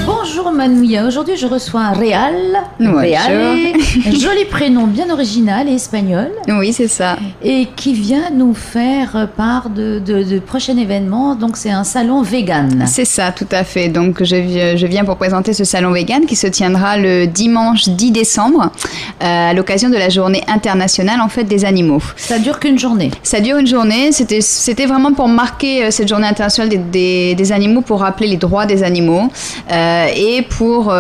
Bonjour Manouya, aujourd'hui je reçois Réal. Réal, joli prénom bien original et espagnol. Oui, c'est ça. Et qui vient nous faire part de prochain événement, donc c'est un salon vegan. C'est ça, tout à fait. Donc je viens pour présenter ce salon vegan qui se tiendra le dimanche 10 décembre à l'occasion de la journée internationale en fait des animaux. Ça dure qu'une journée. Ça dure une journée, c'était vraiment pour marquer cette journée internationale des animaux, pour rappeler les droits des animaux et pour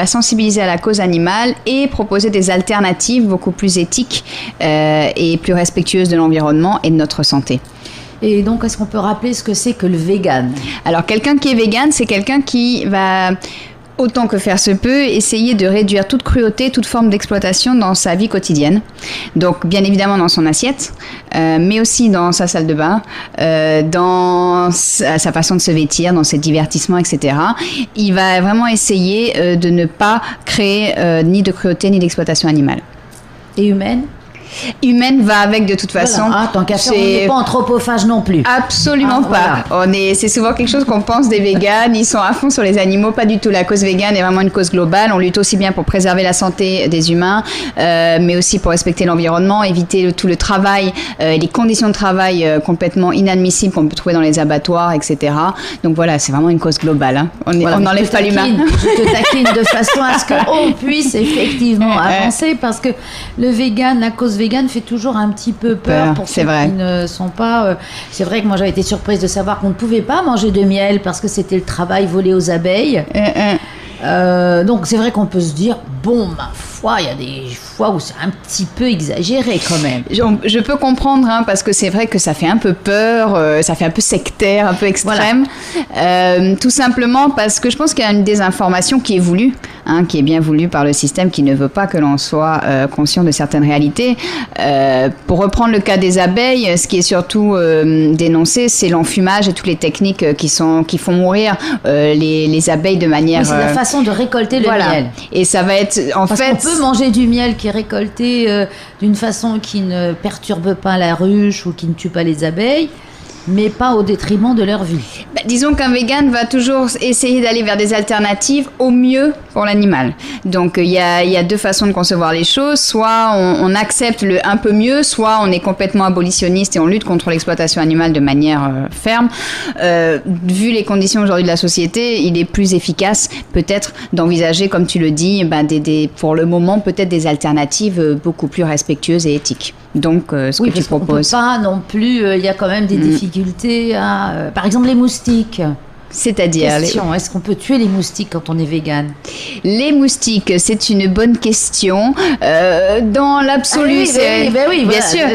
sensibiliser à la cause animale et proposer des alternatives beaucoup plus éthiques et plus respectueuses de l'environnement et de notre santé. Et donc, est-ce qu'on peut rappeler ce que c'est que le vegan ? Alors, quelqu'un qui est vegan, c'est quelqu'un qui va, autant que faire se peut, essayer de réduire toute cruauté, toute forme d'exploitation dans sa vie quotidienne. Donc, bien évidemment dans son assiette, mais aussi dans sa salle de bain, dans sa façon de se vêtir, dans ses divertissements, etc. Il va vraiment essayer de ne pas créer ni de cruauté ni d'exploitation animale. Et humaine ? Humaine va avec de toute façon. Voilà. Tant qu'à faire, on n'est pas anthropophage non plus. Absolument pas. Voilà. C'est souvent quelque chose qu'on pense des véganes. Ils sont à fond sur les animaux, pas du tout. La cause végane est vraiment une cause globale. On lutte aussi bien pour préserver la santé des humains, mais aussi pour respecter l'environnement, éviter tout le travail, les conditions de travail complètement inadmissibles qu'on peut trouver dans les abattoirs, etc. Donc voilà, c'est vraiment une cause globale. Hein. On n'enlève pas l'humain. Je te taquine de façon à ce qu'on puisse effectivement avancer, parce que le vegan, la cause végane fait toujours un petit peu peur pour ceux qui ne sont pas... c'est vrai que moi j'avais été surprise de savoir qu'on ne pouvait pas manger de miel parce que c'était le travail volé aux abeilles. Donc c'est vrai qu'on peut se dire, bon, ma foi, il y a des fois où c'est un petit peu exagéré quand même. Je peux comprendre, hein, parce que c'est vrai que ça fait un peu peur, ça fait un peu sectaire, un peu extrême. Voilà. Tout simplement parce que je pense qu'il y a une désinformation qui est voulue, hein, qui est bien voulue par le système, qui ne veut pas que l'on soit conscient de certaines réalités. Pour reprendre le cas des abeilles, ce qui est surtout dénoncé, c'est l'enfumage et toutes les techniques qui font mourir les abeilles de manière... Oui, c'est la façon de récolter le miel. Et ça va être... Parce qu'on peut manger du miel qui est récolté d'une façon qui ne perturbe pas la ruche ou qui ne tue pas les abeilles, mais pas au détriment de leur vie. Disons qu'un vegan va toujours essayer d'aller vers des alternatives au mieux pour l'animal. Donc il y a deux façons de concevoir les choses. Soit on accepte le un peu mieux, soit on est complètement abolitionniste et on lutte contre l'exploitation animale de manière ferme. Vu les conditions aujourd'hui de la société, il est plus efficace peut-être d'envisager, comme tu le dis, pour le moment peut-être des alternatives beaucoup plus respectueuses et éthiques. Donc ce que tu proposes. On peut pas non plus, il y a quand même des difficultés à... par exemple les moustiques. C'est-à-dire est-ce qu'on peut tuer les moustiques quand on est vegan ? Les moustiques, c'est une bonne question. Dans l'absolu, bien sûr.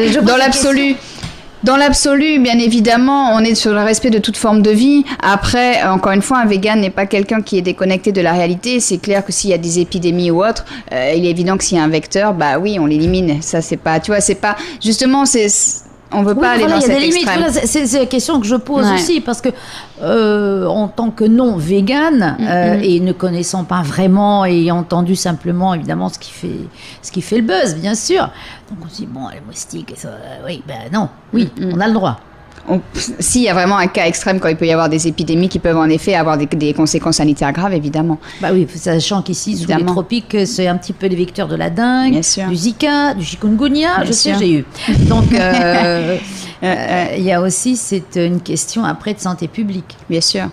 Dans l'absolu, bien évidemment, on est sur le respect de toute forme de vie. Après, encore une fois, un vegan n'est pas quelqu'un qui est déconnecté de la réalité. C'est clair que s'il y a des épidémies ou autres, il est évident que s'il y a un vecteur, oui, on l'élimine. Ça, c'est pas, tu vois, c'est pas, justement, on veut pas aller dans cet extrême. Voilà, c'est la question que je pose aussi, parce que en tant que non vegan et ne connaissant pas vraiment et ayant entendu simplement évidemment ce qui fait le buzz, bien sûr. Donc on se dit les moustiques, ça, on a le droit. S'il y a vraiment un cas extrême, quand il peut y avoir des épidémies qui peuvent en effet avoir des conséquences sanitaires graves, évidemment. Oui, sachant qu'ici, sous les tropiques, c'est un petit peu les vecteurs de la dengue, du Zika, du chikungunya, j'ai eu. Donc, il y a aussi, c'est une question après de santé publique. Bien sûr.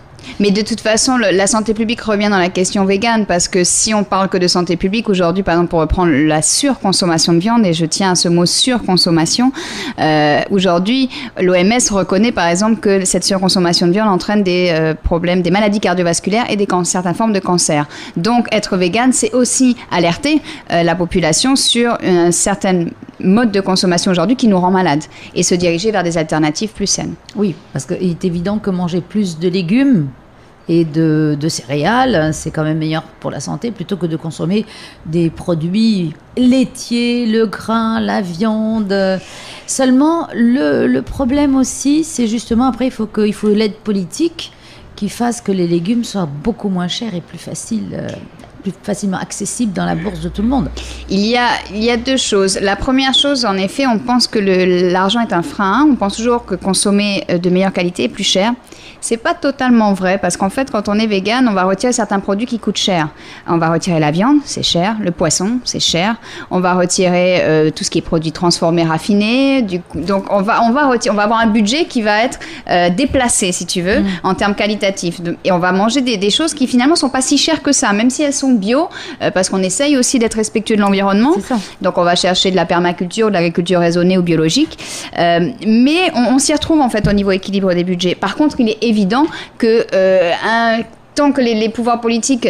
Mais de toute façon, la santé publique revient dans la question végane, parce que si on parle que de santé publique, aujourd'hui, par exemple, pour reprendre la surconsommation de viande, et je tiens à ce mot surconsommation, aujourd'hui, l'OMS reconnaît par exemple que cette surconsommation de viande entraîne des problèmes, des maladies cardiovasculaires et certaines formes de cancer. Donc, être végane, c'est aussi alerter la population sur un certain mode de consommation aujourd'hui qui nous rend malades, et se diriger vers des alternatives plus saines. Oui, parce qu'il est évident que manger plus de légumes et de céréales, c'est quand même meilleur pour la santé plutôt que de consommer des produits laitiers, le grain, la viande. Seulement, le problème aussi, c'est justement après, il faut l'aide politique qui fasse que les légumes soient beaucoup moins chers et plus faciles plus facilement accessible dans la bourse de tout le monde. Il y a deux choses. La première chose, en effet, on pense que l'argent est un frein. On pense toujours que consommer de meilleure qualité est plus cher. C'est pas totalement vrai parce qu'en fait, quand on est vegan, on va retirer certains produits qui coûtent cher. On va retirer la viande, c'est cher. Le poisson, c'est cher. On va retirer tout ce qui est produits transformés, raffinés. Donc, on va avoir un budget qui va être déplacé, si tu veux, en termes qualitatifs. Et on va manger des choses qui finalement sont pas si chères que ça, même si elles sont bio, parce qu'on essaye aussi d'être respectueux de l'environnement. Donc, on va chercher de la permaculture, de l'agriculture raisonnée ou biologique. Mais on s'y retrouve en fait au niveau équilibre des budgets. Par contre, il est évident que tant que les pouvoirs politiques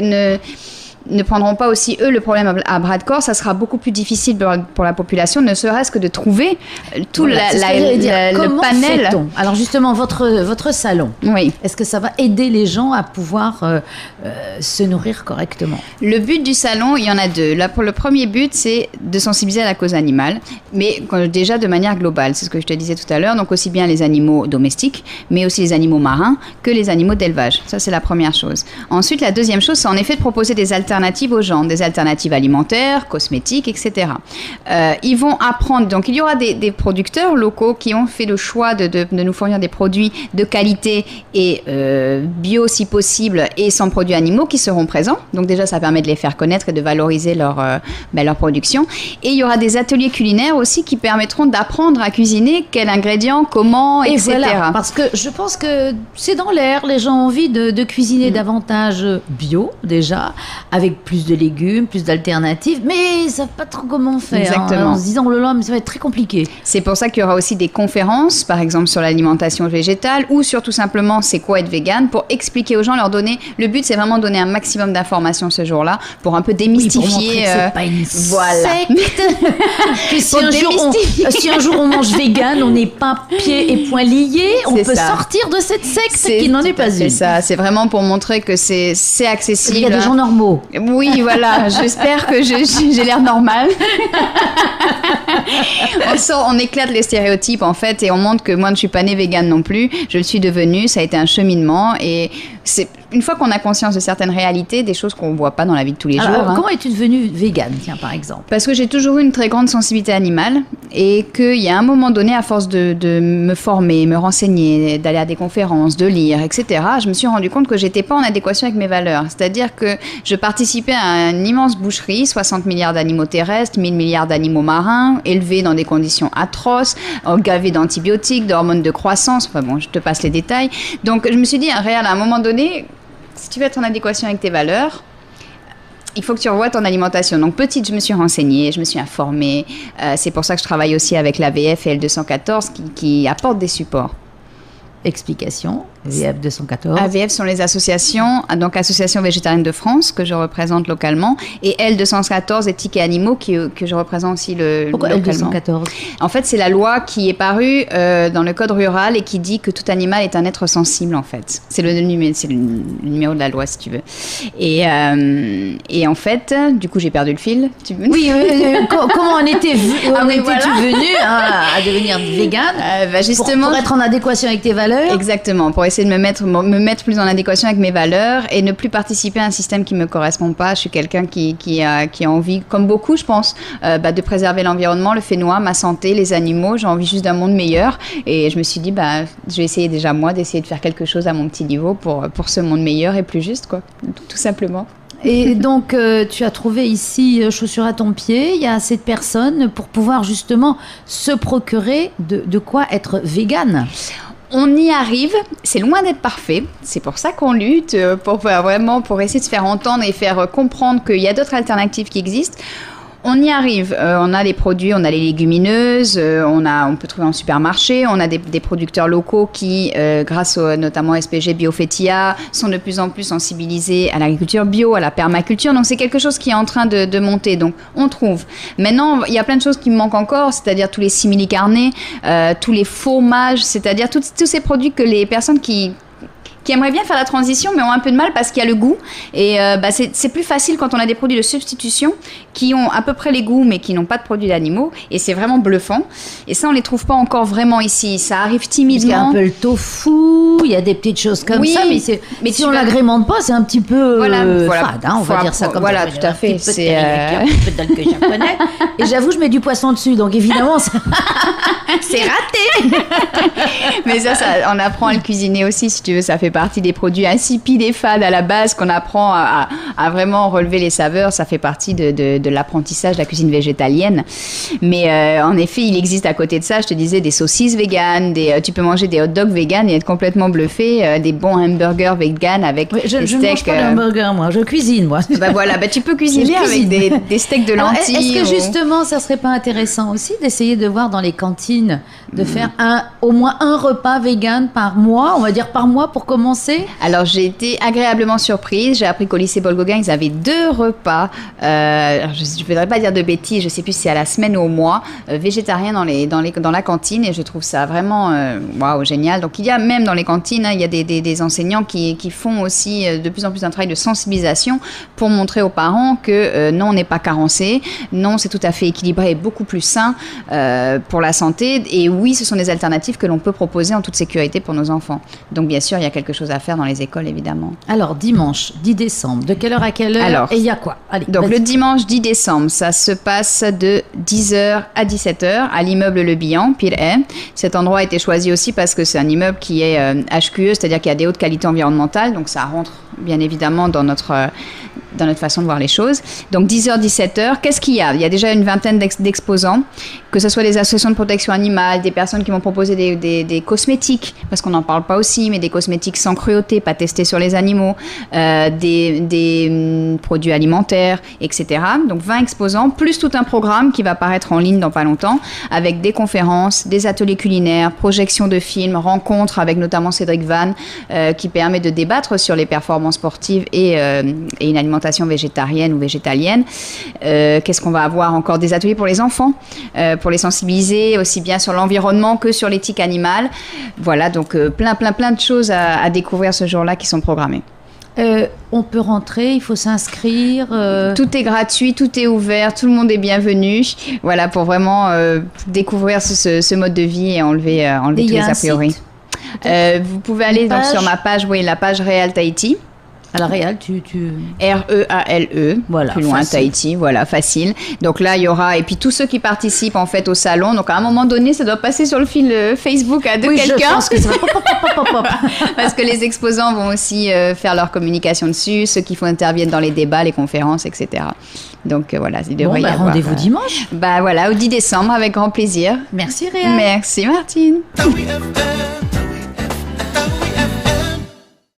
ne prendront pas aussi, eux, le problème à bras de corps, ça sera beaucoup plus difficile pour la population, ne serait-ce que de trouver tout le panel. Alors justement, votre salon, oui. Est-ce que ça va aider les gens à pouvoir se nourrir correctement? Le but du salon, il y en a deux. Là, pour le premier but, c'est de sensibiliser à la cause animale, mais déjà de manière globale. C'est ce que je te disais tout à l'heure, donc aussi bien les animaux domestiques, mais aussi les animaux marins, que les animaux d'élevage. Ça, c'est la première chose. Ensuite, la deuxième chose, c'est en effet de proposer des alternatives aux gens, des alternatives alimentaires, cosmétiques, etc. Ils vont apprendre, donc il y aura des producteurs locaux qui ont fait le choix de nous fournir des produits de qualité et bio si possible et sans produits animaux qui seront présents. Donc déjà ça permet de les faire connaître et de valoriser leur production. Et il y aura des ateliers culinaires aussi qui permettront d'apprendre à cuisiner, quels ingrédients, comment, et etc. Voilà, parce que je pense que c'est dans l'air, les gens ont envie de cuisiner davantage bio déjà, avec plus de légumes, plus d'alternatives, mais ils ne savent pas trop comment faire. Exactement. En se disant, oh là là, mais ça va être très compliqué. C'est pour ça qu'il y aura aussi des conférences, par exemple sur l'alimentation végétale, ou sur tout simplement c'est quoi être vegan, pour expliquer aux gens, leur donner. Le but, c'est vraiment de donner un maximum d'informations ce jour-là, pour un peu démystifier. Oui, pour montrer que c'est pas une secte. Que si un jour on mange vegan, on n'est pas pieds et poings liés, on peut sortir de cette secte qui n'en est pas une. C'est ça, c'est vraiment pour montrer que c'est accessible. Il y a des gens normaux. Oui, voilà, j'espère que j'ai l'air normal. On éclate les stéréotypes en fait et on montre que moi je ne suis pas née végane non plus, je le suis devenue, ça a été un cheminement et c'est une fois qu'on a conscience de certaines réalités, des choses qu'on ne voit pas dans la vie de tous les jours. Comment es-tu devenue végane, tiens, par exemple? Parce que j'ai toujours eu une très grande sensibilité animale et qu'il y a un moment donné, à force de me former, me renseigner, d'aller à des conférences, de lire, etc., je me suis rendu compte que je n'étais pas en adéquation avec mes valeurs. C'est-à-dire que je participais à une immense boucherie, 60 milliards d'animaux terrestres, 1000 milliards d'animaux marins, élevés dans des conditions atroces, gavés d'antibiotiques, d'hormones de croissance, enfin bon, je te passe les détails. Donc je me suis dit, réel, à un moment donné, si tu veux être en adéquation avec tes valeurs, il faut que tu revoies ton alimentation. Donc, petite, je me suis renseignée, je me suis informée. C'est pour ça que je travaille aussi avec l'AVF et L214 qui apportent des supports. Explication. AVF 214. AVF sont les associations, donc Association végétarienne de France, que je représente localement, et L214, éthique et animaux, que je représente aussi Pourquoi localement. L214 ? En fait, c'est la loi qui est parue dans le code rural et qui dit que tout animal est un être sensible, en fait. C'est le numéro de la loi, si tu veux. Et en fait, du coup, j'ai perdu le fil. Oui, comment en étais-tu venue à devenir végane justement, pour être en adéquation avec tes valeurs ? Exactement, pour essayer de me mettre plus en adéquation avec mes valeurs et ne plus participer à un système qui ne me correspond pas. Je suis quelqu'un qui a envie, comme beaucoup je pense, de préserver l'environnement, le Fénois, ma santé, les animaux. J'ai envie juste d'un monde meilleur et je me suis dit, je vais essayer déjà moi d'essayer de faire quelque chose à mon petit niveau pour ce monde meilleur et plus juste, quoi, tout simplement. Et donc, tu as trouvé ici, chaussures à ton pied, il y a assez de personnes pour pouvoir justement se procurer de quoi être végane. On y arrive, c'est loin d'être parfait, c'est pour ça qu'on lutte, pour essayer de se faire entendre et faire comprendre qu'il y a d'autres alternatives qui existent. On y arrive, on a les produits, on a les légumineuses, on peut trouver en supermarché, on a des producteurs locaux qui, grâce notamment au SPG Biofetia, sont de plus en plus sensibilisés à l'agriculture bio, à la permaculture, donc c'est quelque chose qui est en train de monter, donc on trouve. Maintenant, il y a plein de choses qui me manquent encore, c'est-à-dire tous les simili-carnés, tous les fromages, c'est-à-dire tous ces produits que les personnes qui qui aimeraient bien faire la transition, mais ont un peu de mal parce qu'il y a le goût. Et c'est plus facile quand on a des produits de substitution qui ont à peu près les goûts, mais qui n'ont pas de produits d'animaux. Et c'est vraiment bluffant. Et ça, on les trouve pas encore vraiment ici. Ça arrive timidement. Il y a un peu le tofu, il y a des petites choses comme ça, mais si on l'agrémente pas, c'est un petit peu fade, hein, on va dire ça comme ça. Voilà, tout à fait. C'est un peu de que japonais. Et j'avoue, je mets du poisson dessus, donc évidemment, c'est raté. Mais ça, on apprend à le cuisiner aussi, si tu veux. Ça fait partie des produits insipides et fades à la base qu'on apprend à vraiment relever les saveurs. Ça fait partie de l'apprentissage de la cuisine végétalienne. Mais en effet, il existe à côté de ça, je te disais, des saucisses véganes, tu peux manger des hot dogs véganes et être complètement bluffé, des bons hamburgers véganes avec des steaks. Je ne mange pas de hamburger, moi. Je cuisine, moi. Tu peux cuisiner avec des steaks de lentilles. Est-ce que justement, ça serait pas intéressant aussi d'essayer de voir dans les cantines, de faire au moins un repas vegan par mois, on va dire par mois pour commencer? Alors, j'ai été agréablement surprise. J'ai appris qu'au lycée Paul Gauguin, ils avaient 2 repas. Je ne voudrais pas dire de bêtises, je ne sais plus si c'est à la semaine ou au mois, végétariens dans la cantine. Et je trouve ça vraiment génial. Donc, il y a même dans les cantines, il y a des enseignants qui font aussi de plus en plus un travail de sensibilisation pour montrer aux parents que non, on n'est pas carencé. Non, c'est tout à fait équilibré et beaucoup plus sain pour la santé. Et oui, ce sont des alternatives que l'on peut proposer en toute sécurité pour nos enfants. Donc, bien sûr, il y a quelque chose à faire dans les écoles, évidemment. Alors, dimanche 10 décembre, de quelle heure à quelle heure? Et il y a quoi? Allez, donc, le dimanche 10 décembre, ça se passe de 10h à 17h à l'immeuble Le Bihan, Pire-Haye. Cet endroit a été choisi aussi parce que c'est un immeuble qui est HQE, c'est-à-dire qu'il y a des hautes qualités environnementales. Donc, ça rentre bien évidemment dans notre façon de voir les choses. Donc 10h, 17h, qu'est-ce qu'il y a? Il y a déjà une vingtaine d'exposants, que ce soit des associations de protection animale, des personnes qui vont proposer des cosmétiques, parce qu'on n'en parle pas aussi, mais des cosmétiques sans cruauté, pas testés sur les animaux, des produits alimentaires, etc. Donc 20 exposants, plus tout un programme qui va apparaître en ligne dans pas longtemps, avec des conférences, des ateliers culinaires, projections de films, rencontres avec notamment Cédric Vannes, qui permet de débattre sur les performances sportives et une alimentation végétarienne ou végétalienne. Qu'est-ce qu'on va avoir encore? Des ateliers pour les enfants, pour les sensibiliser aussi bien sur l'environnement que sur l'éthique animale. Voilà, donc plein de choses à découvrir ce jour-là qui sont programmées. On peut rentrer, il faut s'inscrire. Tout est gratuit, tout est ouvert, tout le monde est bienvenu. Voilà, pour vraiment découvrir ce mode de vie et enlever tous les a priori. Vous pouvez aller donc, sur ma page, la page Réal Tahiti. Alors Réal, R-E-A-L-E, voilà, plus loin, facile. Tahiti, voilà, facile. Donc là, il y aura, et puis tous ceux qui participent en fait au salon, donc à un moment donné, ça doit passer sur le fil Facebook de quelqu'un. Je pense que ça va parce que les exposants vont aussi faire leur communication dessus, ceux qui interviennent dans les débats, les conférences, etc. Donc voilà, il devrait y avoir. Rendez-vous dimanche. Voilà, au 10 décembre, avec grand plaisir. Merci Réal. Merci Martine.